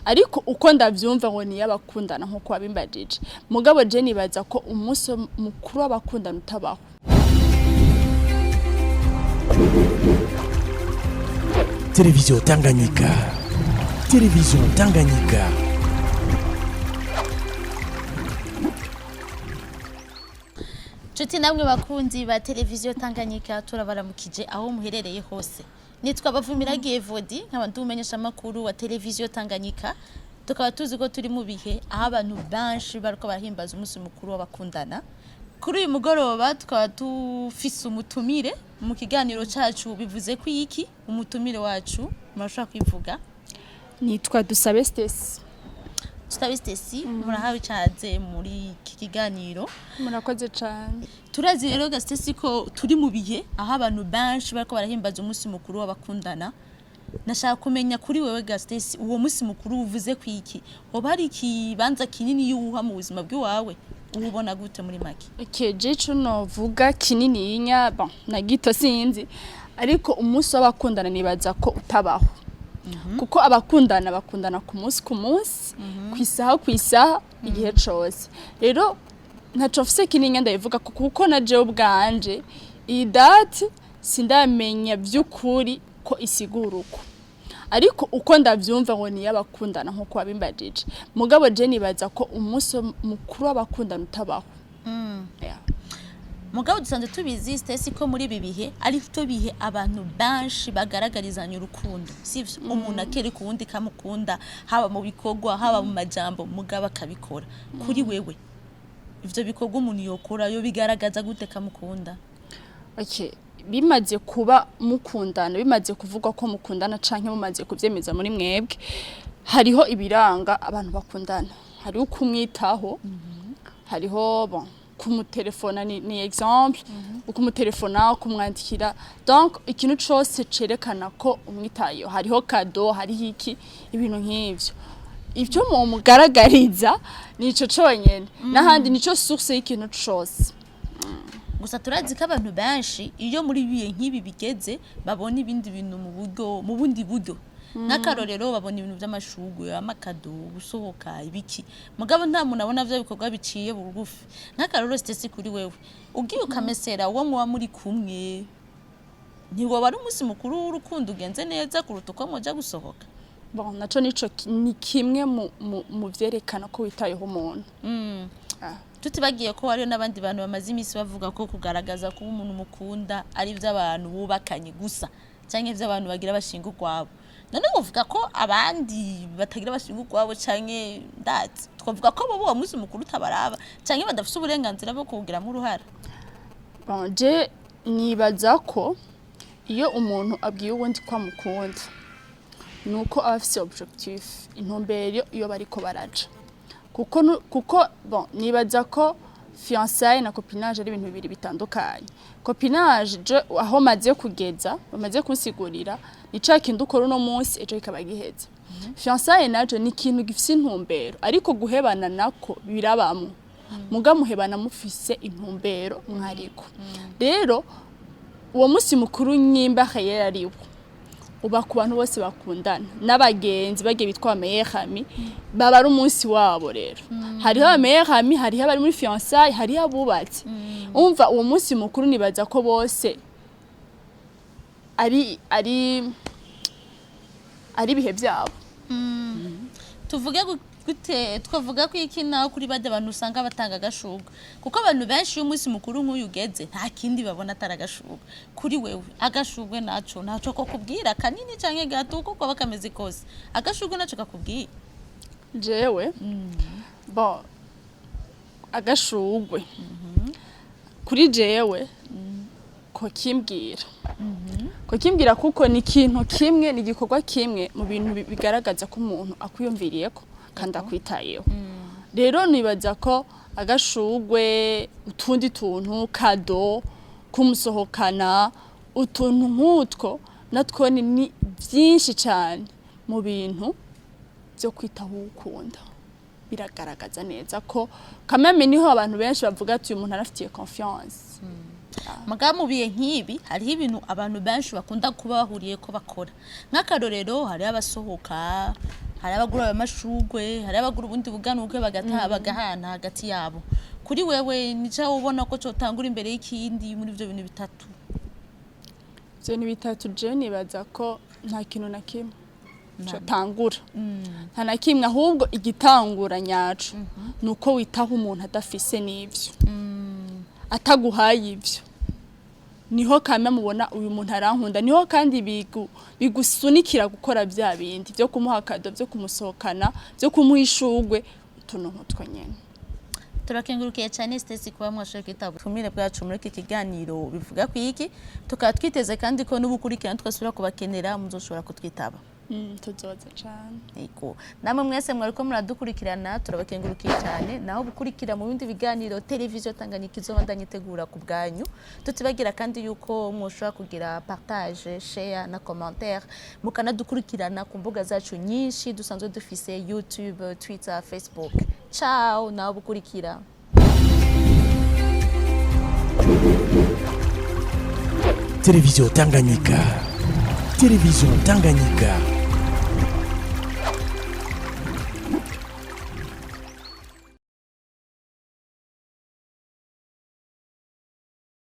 ariko uko ndavyumva ngo ni y'abakundana nkuko wabimbajije mugabo je nibaza ko umunsi mukuru w'abakundana utabaho. Televiziyo Tanganyika. Televiziyo Tanganyika. Nshuti namwe bakunzi ba televiziyo Tanganyika turabaramukije aho muherereye hose. Nitwa Bavumiragiye Vodi nk'abantu umenyesha makuru wa televiziyo Tanganyika. Tukaba tuzi ko turi mu bihe aho abantu benshi bariko barahimbaza umunsi mukuru w'abakundana. Kuri uyu mugoroba tukaba tufise umutumire mu kiganiro cacu bivuze ko iki umutumire wacu murashaka kwivuga. Nitwa Dusabe Stacy. Stacy murahawe caze muri iki kiganiro. Murakoze cyane. Turazi rero Stacy ko turi mu bihe aho abantu benshi bariko barahimbaza umunsi mukuru w'abakundana. Nashaka kumenya kuri wewe Stacy uwo munsi mukuru uvuze ko iki oba ari ikibanza kinini y'uha mu buzima bw'iwawe ubona gute muri make? Je ico novuga kinini yinya na gito sinzi ariko umunsi w'abakundana nibaza ko utabaho. Kuko abakundana bakundana ku munsi kwisaha igihe cose. Rero ntaco mfise kinini ndayivuga kuko na je ubwanje iyi date sindamenya by'ukuri ko isigura uko. Ariko uko ndavyumva ngo ni y'abakundana nkuko wabimbajije mugabo je nibaza ko umunsi mukuru w'abakundana utabaho. Mugabo dusanzwe tubizi Stacy ko muri ibi bihe ari to bihe abantu benshi bagaragarizanya urukundo sivyo umuntu akere ku wundi kamukunda haba mu bikorwa haba mu majambo mugabo akabikora kuri wewe ivyo bikorwa umuntu yokora yo bigaragaza gute kamukunda? Bimaze kuba mukundana bimaze kuvuga ko mukundana canke mumaze kuvyemeza muri mwebwe hariho ibiranga abantu bakundana hariho kumwitaho hariho kumutelefona ni exemple ukumutelefona kumwandikira donc ikintu cyose cerekana ko umwitayo hariho cadeau hariho iki ibintu nk'ivyo ivyo mu mugaragariza nico conyene nahandi nico source y'ikintu cyose. Gusa turazi ko abantu benshi iyo muri biye nk'ibi bigeze babona ibindi bintu mu bundi buryo n'akarorero babona ibintu by'amashugwe amakado gusohoka ibiki mugabo nta muntu abona byo bikorwa biciye bugufi n'akarorero Stacy kuri wewe ugiye ukamesera uwo muba muri kumwe ntiwo bari umunsi mukuru w'urukundo ugenze neza kuruta uko moja gusohoka. Naco nico ni kimwe mu vyerekana ko witayeho umuntu. Tutibagiye ko hariyo n'abandi bantu bamaze imisi bavuga ko kugaragaza ko umuntu mukunda ari vy'abantu bubakanye gusa canke vy'abantu bagira bashinga urwabo. None uvuga ko abandi batagira bashinga urwabo canke ndati twavuga ko bo umunsi mukuru utabaraba canke badafise uburenganzira bwo kugira mu ruhara? Je nibaza ko iyo umuntu abwiye uwundi ko amukunda nuko afise objectif intumbero iyo bariko baraja kuko nibaza ko fiançailles na copinage ari ibintu bibiri bitandukanye. Copinage je aho maze kugeza bamaze kunsigurira ni ca kintu ukora no munsi ejo kikaba giheze. Fiançailles najo ni kintu gifise intumbero ariko guhebana nako birabamwe muga muhebana mufise intumbero mwariko. Rero uwo munsi mukuru nyimba khayera ariwo uba ku bantu bose bakundana n'abagenzi bagiye bitwa meilleur baba ari umunsi wabo. Rero hariho meilleur ami hariho abari muri fiançailles hariho abubatse umva uwo munsi mukuru nibaza ko bose ari bihe byabo. Tuvuge gute twavuga ko iki naho kuri bade abantu usanga batanga agashugwe kuko abantu benshi umunsi mukuru nk'uyu ugeze nta kindi babona ataragashugwe. Kuri wewe agashugwe naco ko kubwira kanini canke gato uko kwa bakameze kose agashugwe naco kakubwiye? Jewe agashugwe kuri jewe ko kimbwira kuko ni ikintu kimwe ni igikorwa kimwe mu bintu bigaragaza ko umuntu akwiyumviriye ko kandi akwitayeho. Rero nibaza ko agashugwe utundi tuntu cadeau kumusohokana utuntu nk'utwo natwo ni byinshi cyane mu bintu byo kwitaho ukunda biragaragaza neza ko kameme niho abantu benshi bavuga ati uyu muntu arafitiye confiance. Mugamubiye nk'ibi hariho ibintu abantu benshi bakunda kuba bahuriye ko bakora nk'akarorero hari abasohoka hari abagura amashugwe hari abagura ubundi buganuke bagataha bagahana hagati yabo kuri wewe nica ubona ko cotangura imbere y'ikindi muri ivyo bintu bitatu ivyo ni bitatu je nibaza ko nta kintu na kimwe cotangura nta na kimwe ahubwo igitangura nyaco nuko witaho umuntu adafise n'ivyo ataguhaye ivyo niho kame mubona uyu muntu arankunda niho kandi bigusunikira gukora bya bindi byo kumuha kado byo kumusohokana byo kumuhishugwe utuntu nkutwo nyene turakengurukiye cyane Stacy kuba mwashoboye kwitaba tumire bwacu muri iki kiganiro bivuga ku iki tukatwiteze kandi ko n'ubukurikirana twasubira kubakenera muzoshobora kutwitaba tuzoza cyane yego namwe mwese mwariko muradukurikirana turabakengurukiye cyane naho bukurikira mu bindi biganiro televiziyo Tanganyika izobandanye itegura ku bwanyu tutibagira kandi yuko mwoshobora kugira partage share na commentaire mukanadukurikirana ku mbuga zacu nyinshi dusanzwe dufise YouTube Twitter Facebook ciao naho bukurikira Televiziyo Tanganyika. Televiziyo Tanganyika.